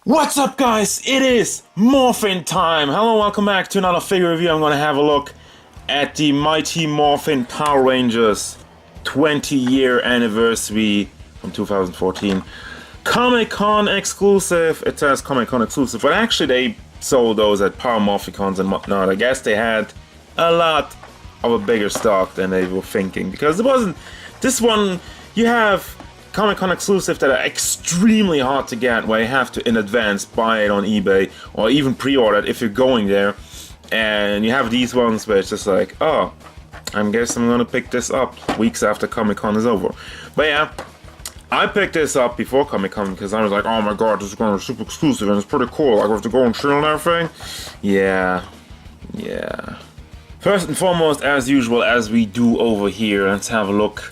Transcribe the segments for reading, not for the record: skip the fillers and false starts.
What's up, guys? It is Morphin time! Hello, welcome back to another figure review. I'm gonna have a look at the Mighty Morphin Power Rangers 20-year anniversary from 2014. Comic-Con exclusive. It says Comic-Con exclusive, but actually they sold those at Power Morphicons and whatnot. I guess they had a lot of a bigger stock than they were thinking, because it wasn't... This one, you have Comic-Con exclusive that are extremely hard to get, where you have to in advance buy it on eBay or even pre-order it if you're going there. And you have these ones where it's just like, oh, I guess I'm gonna pick this up weeks after Comic-Con is over. But yeah, I picked this up before Comic-Con because I was like, oh my god, this is gonna be super exclusive and it's pretty cool. I have to go and chill and everything. Yeah. First and foremost, as usual, as we do over here, let's have a look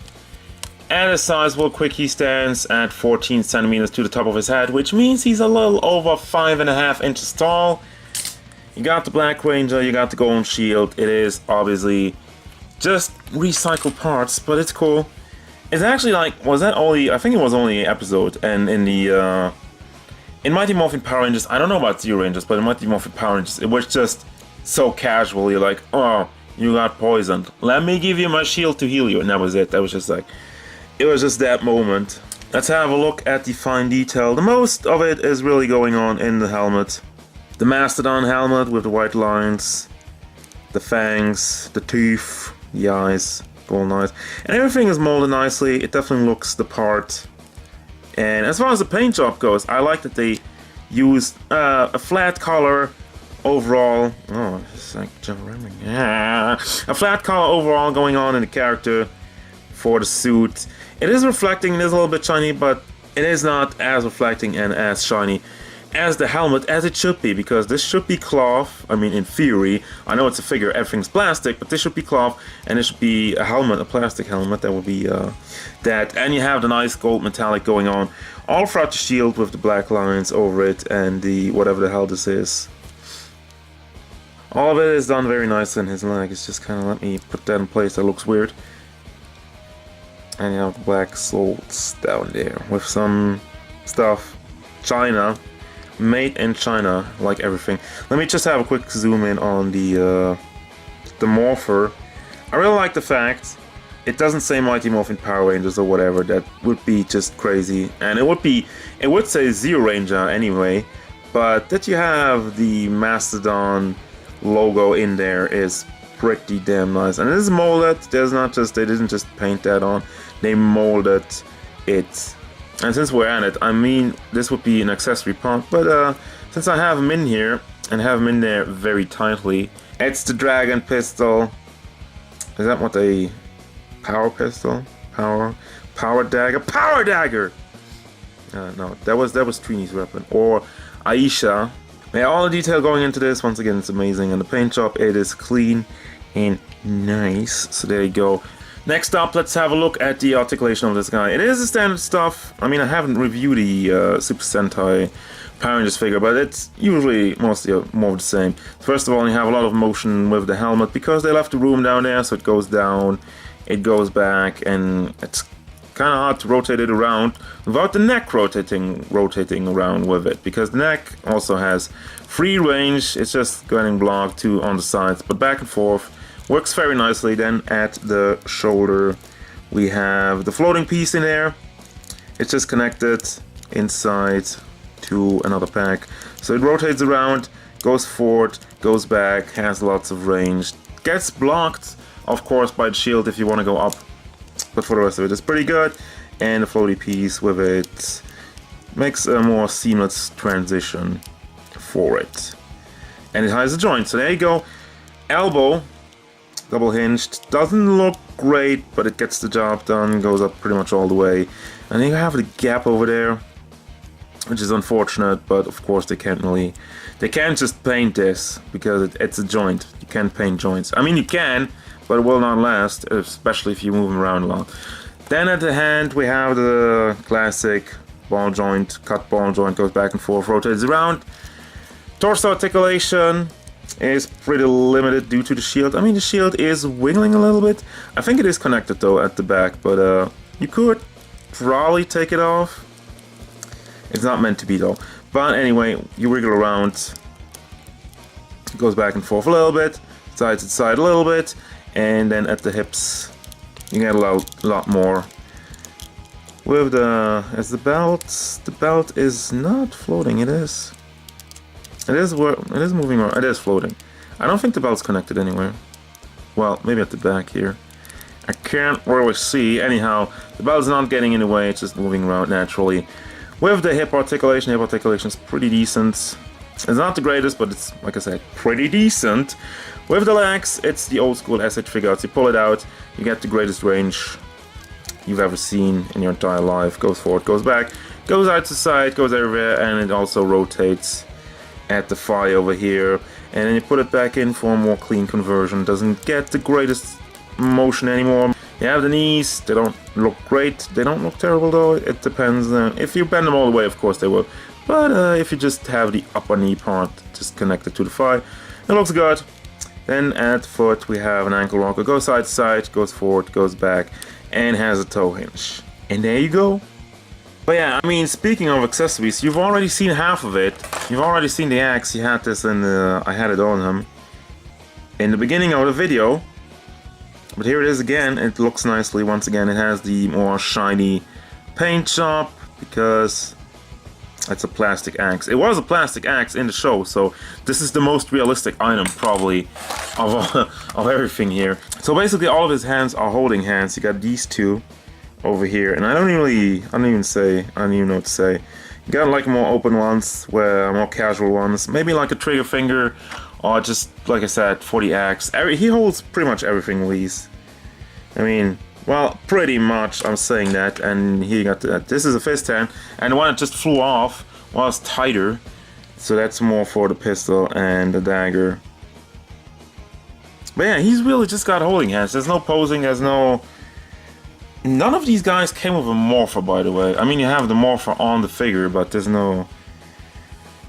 at his size real quick. He stands at 14 centimeters to the top of his head, which means he's a little over 5.5 inches tall. You got the Black Ranger, you got the Golden Shield. It is obviously just recycled parts, but it's cool. It's actually like, was that only, I think it was only an episode, and in the, in Mighty Morphin Power Rangers, I don't know about Zero Rangers, but in Mighty Morphin Power Rangers, it was just so casual. You're like, oh, you got poisoned. Let me give you my shield to heal you, and that was it. That was just like, it was just that moment. Let's have a look at the fine detail. The most of it is really going on in the helmet. The MASTODON helmet with the white lines, the fangs, the teeth, the eyes, golden eyes. And everything is molded nicely. It definitely looks the part. And as far as the paint job goes, I like that they used a flat color overall. Oh, it's like jumping around. Yeah. A flat color overall going on in the character for the suit. It is reflecting, it is a little bit shiny, but it is not as reflecting and as shiny as the helmet as it should be, because this should be cloth. I mean, in theory, I know it's a figure, everything's plastic, but this should be cloth, and it should be a helmet, a plastic helmet. That would be that. And you have the nice gold metallic going on all throughout the shield with the black lines over it and the whatever the hell this is. All of it is done very nice in his leg. It's just kind of, let me put that in place, that looks weird. And you have the black soles down there with some stuff. China. Made in China, like everything. Let me just have a quick zoom in on the Morpher. I really like the fact it doesn't say Mighty Morphin Power Rangers or whatever. That would be just crazy. And it would say Zero Ranger anyway. But that you have the Mastodon logo in there is pretty damn nice. And it is molded. There's not just, they didn't just paint that on. They molded it. And since we're at it, I mean, this would be an accessory part, but since I have them in here and have them in there very tightly, it's the Dragon Pistol. Is that what they... Power Pistol? Power Dagger? Power Dagger! No, that was Trini's weapon. Or Aisha. Yeah, all the detail going into this, once again, it's amazing. And the paint job, it is clean and nice. So there you go. Next up, let's have a look at the articulation of this guy. It is the standard stuff. I mean, I haven't reviewed the Super Sentai Power Rangers figure, but it's usually mostly more of the same. First of all, you have a lot of motion with the helmet because they left the room down there, so it goes down, it goes back, and it's kind of hard to rotate it around without the neck rotating around with it, because the neck also has free range. It's just getting blocked too on the sides, but back and forth. Works very nicely. Then at the shoulder we have the floating piece in there. It's just connected inside to another pack. So it rotates around, goes forward, goes back, has lots of range. Gets blocked, of course, by the shield if you want to go up. But for the rest of it, it's pretty good. And the floaty piece with it makes a more seamless transition for it. And it has a joint. So there you go. Elbow. Double hinged, doesn't look great, but it gets the job done, goes up pretty much all the way. And then you have the gap over there, which is unfortunate, but of course they can't just paint this, because it's a joint. You can't paint joints. I mean, you can, but it will not last, especially if you move them around a lot. Then at the hand we have the classic ball joint, cut ball joint, goes back and forth, rotates around. Torso articulation is pretty limited due to the shield. I mean, the shield is wiggling a little bit. I think it is connected though at the back, but you could probably take it off. It's not meant to be though. But anyway, you wiggle around, it goes back and forth a little bit, side to side a little bit, and then at the hips you get a lot more. With the belt is not floating. It is moving around. It is floating. I don't think the belt's connected anywhere. Well, maybe at the back here. I can't really see. Anyhow, the belt's not getting in the way. It's just moving around naturally. With the hip articulation is pretty decent. It's not the greatest, but it's, like I said, pretty decent. With the legs, it's the old school SH Figuarts. You pull it out, you get the greatest range you've ever seen in your entire life. Goes forward, goes back, goes out to side, goes everywhere, and it also rotates at the thigh over here. And then you put it back in for a more clean conversion. Doesn't get the greatest motion anymore. You have the knees, they don't look great, they don't look terrible though, it depends. If you bend them all the way, of course they will. But if you just have the upper knee part just connected to the thigh, it looks good. Then at foot we have an ankle rocker, goes side to side, goes forward, goes back, and has a toe hinge. And there you go. But yeah, I mean, speaking of accessories, you've already seen half of it. You've already seen the axe. You had this in I had it on him in the beginning of the video. But here it is again. It looks nicely. Once again, it has the more shiny paint job because it's a plastic axe. It was a plastic axe in the show, so this is the most realistic item probably of everything here. So basically, all of his hands are holding hands. You got these two over here, and I don't even know what to say. You got like more open ones, where more casual ones, maybe like a trigger finger, or just like I said, for the axe. He holds pretty much everything with these. I mean, well, pretty much. I'm saying that, and he got that. This is a fist hand, and the one that just flew off was tighter, so that's more for the pistol and the dagger. But yeah, he's really just got holding hands. There's no posing. There's no. None of these guys came with a morpher, by the way. I mean, you have the morpher on the figure, but there's no.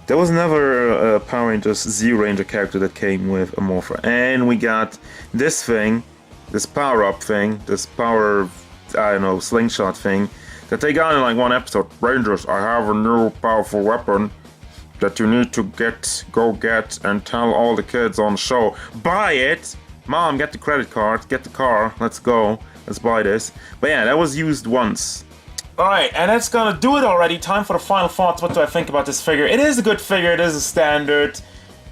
There was never a Power Rangers Z Ranger character that came with a morpher. And we got this thing, this power-up thing, this power, I don't know, slingshot thing, that they got in like one episode. Rangers, I have a new powerful weapon that you need to go get and tell all the kids on the show. Buy it! Mom, get the credit card, get the car, let's go. Let's buy this. But yeah, that was used once. Alright, and that's gonna do it already. Time for the final thoughts. What do I think about this figure? It is a good figure. It is a standard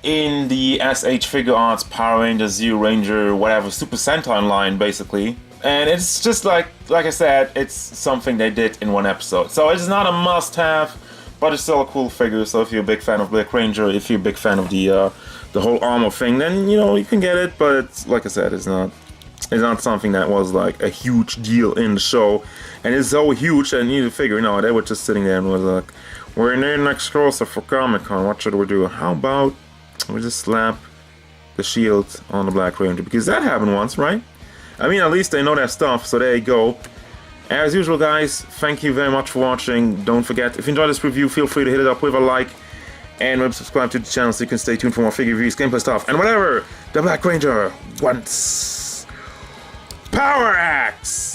in the SH Figuarts, Power Ranger, Z Ranger, whatever, Super Sentai line, basically. And it's just like I said, it's something they did in one episode. So it's not a must-have, but it's still a cool figure. So if you're a big fan of Black Ranger, if you're a big fan of the whole armor thing, then, you know, you can get it. But it's, like I said, it's not something that was like a huge deal in the show, and it's so huge that you need to figure. No, they were just sitting there and was like, we're in an exclusive for Comic-Con, what should we do? How about we just slap the shield on the Black Ranger? Because that happened once, right? I mean, at least they know their stuff, so there you go. As usual, guys, thank you very much for watching. Don't forget, if you enjoyed this review, feel free to hit it up with a like, and maybe subscribe to the channel so you can stay tuned for more figure reviews, gameplay stuff, and whatever the Black Ranger wants. Power Axe!